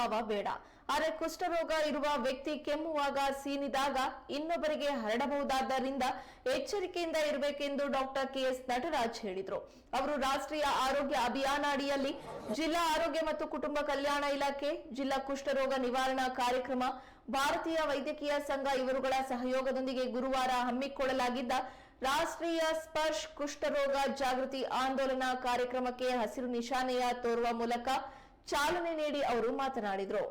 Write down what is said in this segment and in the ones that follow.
ಬೇಡ. ಆದರೆ ಕುಷ್ಠರೋಗ ಇರುವ ವ್ಯಕ್ತಿ ಕೆಮ್ಮುವಾಗ ಸೀನಿದಾಗ ಇನ್ನೊಬ್ಬರಿಗೆ ಹರಡಬಹುದಾದ್ದರಿಂದ ಎಚ್ಚರಿಕೆಯಿಂದ ಇರಬೇಕೆಂದು ಡಾಕ್ಟರ್ ಕೆಎಸ್ ನಟರಾಜ್ ಹೇಳಿದರು. ಅವರು ರಾಷ್ಟ್ರೀಯ ಆರೋಗ್ಯ ಅಭಿಯಾನ ಅಡಿಯಲ್ಲಿ ಜಿಲ್ಲಾ ಆರೋಗ್ಯ ಮತ್ತು ಕುಟುಂಬ ಕಲ್ಯಾಣ ಇಲಾಖೆ, ಜಿಲ್ಲಾ ಕುಷ್ಠರೋಗ ನಿವಾರಣಾ ಕಾರ್ಯಕ್ರಮ, ಭಾರತೀಯ ವೈದ್ಯಕೀಯ ಸಂಘ ಇವರುಗಳ ಸಹಯೋಗದೊಂದಿಗೆ ಗುರುವಾರ ಹಮ್ಮಿಕೊಳ್ಳಲಾಗಿದ್ದ ರಾಷ್ಟ್ರೀಯ ಸ್ಪರ್ಶ್ ಕುಷ್ಠರೋಗ ಜಾಗೃತಿ ಆಂದೋಲನ ಕಾರ್ಯಕ್ರಮಕ್ಕೆ ಹಸಿರು ನಿಶಾನೆಯ ತೋರುವ ಮೂಲಕ ಚಾಲನೆ ನೀಡಿ ಅವರು ಮಾತನಾಡಿದರು.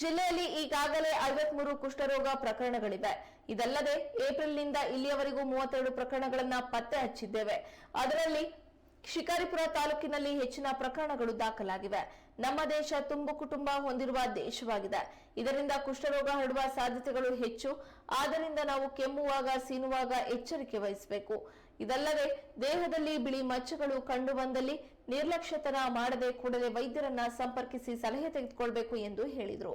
ಜಿಲ್ಲೆಯಲ್ಲಿ ಈಗಾಗಲೇ 53 ಕುಷ್ಠರೋಗ ಪ್ರಕರಣಗಳಿವೆ. ಇದಲ್ಲದೆ ಏಪ್ರಿಲ್ನಿಂದ ಇಲ್ಲಿಯವರೆಗೂ 32 ಪ್ರಕರಣಗಳನ್ನು ಪತ್ತೆ ಹಚ್ಚಿದ್ದೇವೆ. ಅದರಲ್ಲಿ ಶಿಕಾರಿಪುರ ತಾಲೂಕಿನಲ್ಲಿ ಹೆಚ್ಚಿನ ಪ್ರಕರಣಗಳು ದಾಖಲಾಗಿವೆ. ನಮ್ಮ ದೇಶ ತುಂಬು ಕುಟುಂಬ ಹೊಂದಿರುವ ದೇಶವಾಗಿದೆ. ಇದರಿಂದ ಕುಷ್ಠರೋಗ ಹರಡುವ ಸಾಧ್ಯತೆಗಳು ಹೆಚ್ಚು. ಆದ್ದರಿಂದ ನಾವು ಕೆಮ್ಮುವಾಗ, ಸೀನುವಾಗ ಎಚ್ಚರಿಕೆ ವಹಿಸಬೇಕು. ಇದಲ್ಲದೆ ದೇಹದಲ್ಲಿ ಬಿಳಿ ಮಚ್ಚೆಗಳು ಕಂಡು ಬಂದಲ್ಲಿ ನಿರ್ಲಕ್ಷ್ಯತನ ಮಾಡದೆ ಕೂಡಲೇ ವೈದ್ಯರನ್ನ ಸಂಪರ್ಕಿಸಿ ಸಲಹೆ ತೆಗೆದುಕೊಳ್ಳಬೇಕು ಎಂದು ಹೇಳಿದರು.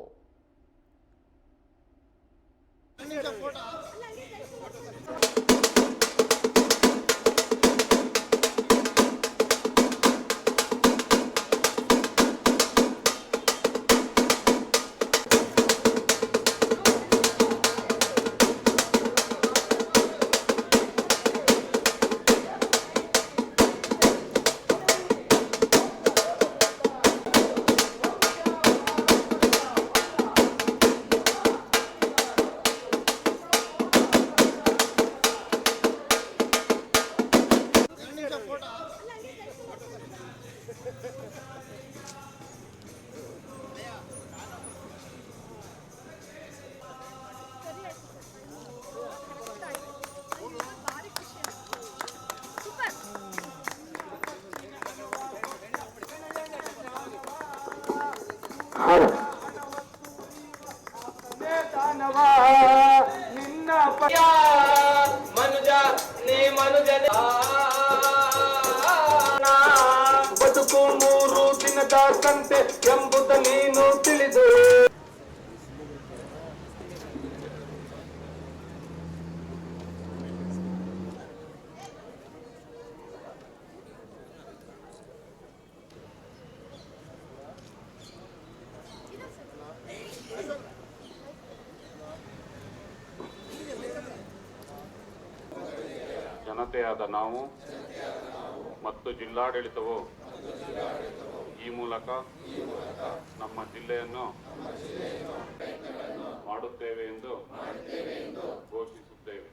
ನಿನ್ನ ಮನುಜ ನೀ ಮನುಜನ ಬದುಕು 3 ದಿನದ ಸಂತೆ ಎಂಬುದು ನೀನು ತಿಳಿದು ಜನತೆಯಾದ ನಾವು ಮತ್ತು ಜಿಲ್ಲಾಡಳಿತವು ಈ ಮೂಲಕ ನಮ್ಮ ಜಿಲ್ಲೆಯನ್ನು ಮಾಡುತ್ತೇವೆ ಎಂದು ಘೋಷಿಸುತ್ತೇವೆ.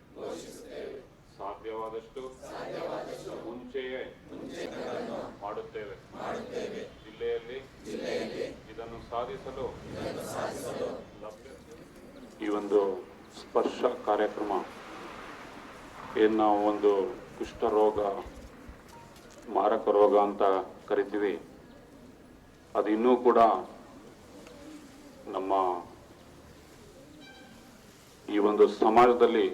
ಸಾಧ್ಯವಾದಷ್ಟು ಮುಂಚೆಯೇ ಮಾಡುತ್ತೇವೆ. ಜಿಲ್ಲೆಯಲ್ಲಿ ಇದನ್ನು ಸಾಧಿಸಲು ಈ ಒಂದು ಸ್ಪರ್ಶ ಕಾರ್ಯಕ್ರಮ ಏನು ನಾವು ಒಂದು ಕುಷ್ಠರೋಗ ಮಾರಕ ರೋಗ ಅಂತ ಕರಿತೀವಿ, ಅದು ಇನ್ನೂ ಕೂಡ ನಮ್ಮ ಈ ಒಂದು ಸಮಾಜದಲ್ಲಿ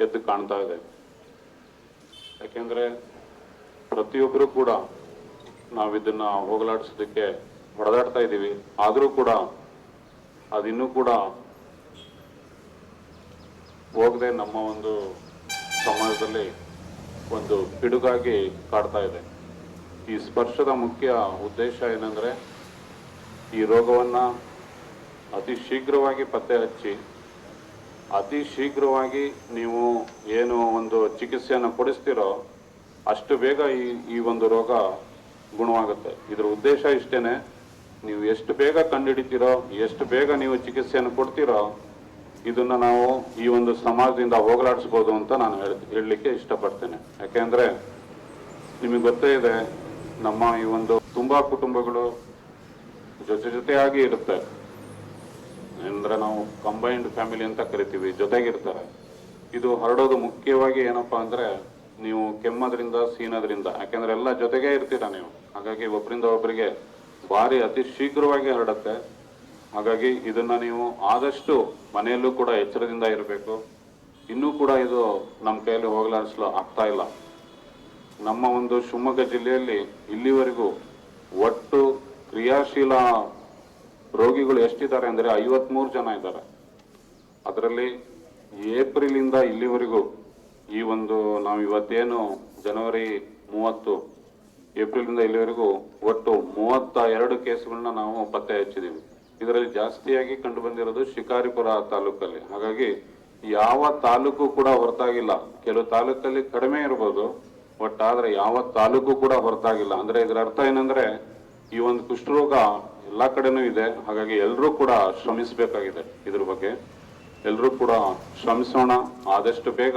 ಎದ್ದು ಕಾಣ್ತಾ ಇದೆ. ಯಾಕೆಂದ್ರೆ ಪ್ರತಿಯೊಬ್ಬರು ಕೂಡ ನಾವು ಇದನ್ನ ಹೋಗಲಾಡಿಸೋದಕ್ಕೆ ಹೊಡೆದಾಡ್ತಾ ಇದ್ದೀವಿ. ಆದರೂ ಕೂಡ ಅದಿನ್ನೂ ಕೂಡ ಹೋಗದೆ ನಮ್ಮ ಒಂದು ಸಮಾಜದಲ್ಲಿ ಒಂದು ಪಿಡುಗಾಗಿ ಕಾಡ್ತಾ ಇದೆ. ಈ ಸ್ಪರ್ಶದ ಮುಖ್ಯ ಉದ್ದೇಶ ಏನಂದ್ರೆ ಈ ರೋಗವನ್ನ ಅತಿ ಶೀಘ್ರವಾಗಿ ಪತ್ತೆ ಹಚ್ಚಿ ಅತಿ ಶೀಘ್ರವಾಗಿ ನೀವು ಏನು ಒಂದು ಚಿಕಿತ್ಸೆಯನ್ನು ಕೊಡಿಸ್ತೀರೋ ಅಷ್ಟು ಬೇಗ ಈ ಒಂದು ರೋಗ ಗುಣವಾಗುತ್ತೆ. ಇದರ ಉದ್ದೇಶ ಇಷ್ಟೇನೆ, ನೀವು ಎಷ್ಟು ಬೇಗ ಕಂಡುಹಿಡಿತೀರೋ, ಎಷ್ಟು ಬೇಗ ನೀವು ಚಿಕಿತ್ಸೆಯನ್ನು ಕೊಡ್ತೀರೋ, ಇದನ್ನ ನಾವು ಈ ಒಂದು ಸಮಾಜದಿಂದ ಹೋಗಲಾಡಿಸ್ಬೋದು ಅಂತ ನಾನು ಹೇಳಲಿಕ್ಕೆ ಇಷ್ಟಪಡ್ತೇನೆ. ಯಾಕೆಂದ್ರೆ ನಿಮಗೆ ಗೊತ್ತೇ ಇದೆ, ನಮ್ಮ ಈ ಒಂದು ತುಂಬಾ ಕುಟುಂಬಗಳು ಜೊತೆಯಾಗಿ ಇರುತ್ತೆ. ಅಂದ್ರೆ ನಾವು ಕಂಬೈನ್ಡ್ ಫ್ಯಾಮಿಲಿ ಅಂತ ಕರಿತೀವಿ, ಜೊತೆಗಿರ್ತಾರೆ. ಇದು ಹರಡೋದು ಮುಖ್ಯವಾಗಿ ಏನಪ್ಪಾ ಅಂದ್ರೆ ನೀವು ಕೆಮ್ಮೋದ್ರಿಂದ, ಸೀನೋದ್ರಿಂದ. ಯಾಕೆಂದ್ರೆ ಎಲ್ಲ ಜೊತೆಗೇ ಇರ್ತೀರಾ ನೀವು. ಹಾಗಾಗಿ ಒಬ್ಬರಿಂದ ಒಬ್ಬರಿಗೆ ಭಾರಿ ಅತಿ ಶೀಘ್ರವಾಗಿ ಹರಡುತ್ತೆ. ಹಾಗಾಗಿ ಇದನ್ನ ನೀವು ಆದಷ್ಟು ಮನೆಯಲ್ಲೂ ಕೂಡ ಎಚ್ಚರದಿಂದ ಇರಬೇಕು. ಇನ್ನೂ ಕೂಡ ಇದು ನಮ್ಮ ಕೈಯಲ್ಲಿ ಹೋಗಲಾಡಿಸಲು ಆಗ್ತಾ ಇಲ್ಲ. ನಮ್ಮ ಒಂದು ಶಿವಮೊಗ್ಗ ಜಿಲ್ಲೆಯಲ್ಲಿ ಇಲ್ಲಿವರೆಗೂ ಒಟ್ಟು ಕ್ರಿಯಾಶೀಲ ರೋಗಿಗಳು ಎಷ್ಟಿದ್ದಾರೆ ಅಂದರೆ 53 ಜನ ಇದ್ದಾರೆ. ಅದರಲ್ಲಿ ಏಪ್ರಿಲ್ ಇಂದ ಇಲ್ಲಿವರೆಗೂ ಈ ಒಂದು ನಾವು ಇವತ್ತೇನು ಜನವರಿ 30 ಏಪ್ರಿಲ್ನಿಂದ ಇಲ್ಲಿವರೆಗೂ ಒಟ್ಟು 32 ಕೇಸ್ಗಳನ್ನ ನಾವು ಪತ್ತೆ ಹಚ್ಚಿದ್ದೀವಿ. ಇದರಲ್ಲಿ ಜಾಸ್ತಿಯಾಗಿ ಕಂಡು ಬಂದಿರೋದು ಶಿಕಾರಿಪುರ ತಾಲೂಕಲ್ಲಿ. ಹಾಗಾಗಿ ಯಾವ ತಾಲೂಕು ಕೂಡ ಹೊರತಾಗಿಲ್ಲ. ಕೆಲವು ತಾಲೂಕಲ್ಲಿ ಕಡಿಮೆ ಇರ್ಬೋದು, ಒಟ್ಟಾದ್ರೆ ಯಾವ ತಾಲೂಕು ಕೂಡ ಹೊರತಾಗಿಲ್ಲ. ಅಂದ್ರೆ ಇದರ ಅರ್ಥ ಏನಂದ್ರೆ ಈ ಒಂದು ಕುಷ್ಠರೋಗ ಎಲ್ಲಾ ಕಡೆನೂ ಇದೆ. ಹಾಗಾಗಿ ಎಲ್ಲರೂ ಕೂಡ ಶ್ರಮಿಸಬೇಕಾಗಿದೆ. ಇದ್ರ ಬಗ್ಗೆ ಎಲ್ಲರೂ ಕೂಡ ಶ್ರಮಿಸೋಣ. ಆದಷ್ಟು ಬೇಗ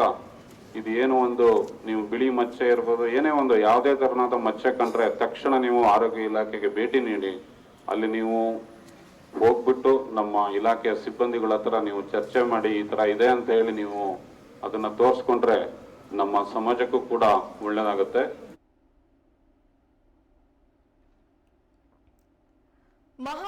ಇದು ಏನು ಒಂದು ನೀವು ಬಿಳಿ ಮಚ್ಚೆ ಇರ್ಬೋದು, ಏನೇ ಒಂದು ಯಾವುದೇ ತರನಾದ ಮಚ್ಚೆ ಕಂಡ್ರೆ ತಕ್ಷಣ ನೀವು ಆರೋಗ್ಯ ಇಲಾಖೆಗೆ ಭೇಟಿ ನೀಡಿ ಅಲ್ಲಿ ನೀವು ಹೋಗ್ಬಿಟ್ಟು ನಮ್ಮ ಇಲಾಖೆಯ ಸಿಬ್ಬಂದಿಗಳ ಹತ್ರ ನೀವು ಚರ್ಚೆ ಮಾಡಿ ಈ ತರ ಇದೆ ಅಂತ ಹೇಳಿ ನೀವು ಅದನ್ನ ತೋರಿಸ್ಕೊಂಡ್ರೆ ನಮ್ಮ ಸಮಾಜಕ್ಕೂ ಕೂಡ ಒಳ್ಳೆಯದಾಗುತ್ತೆ.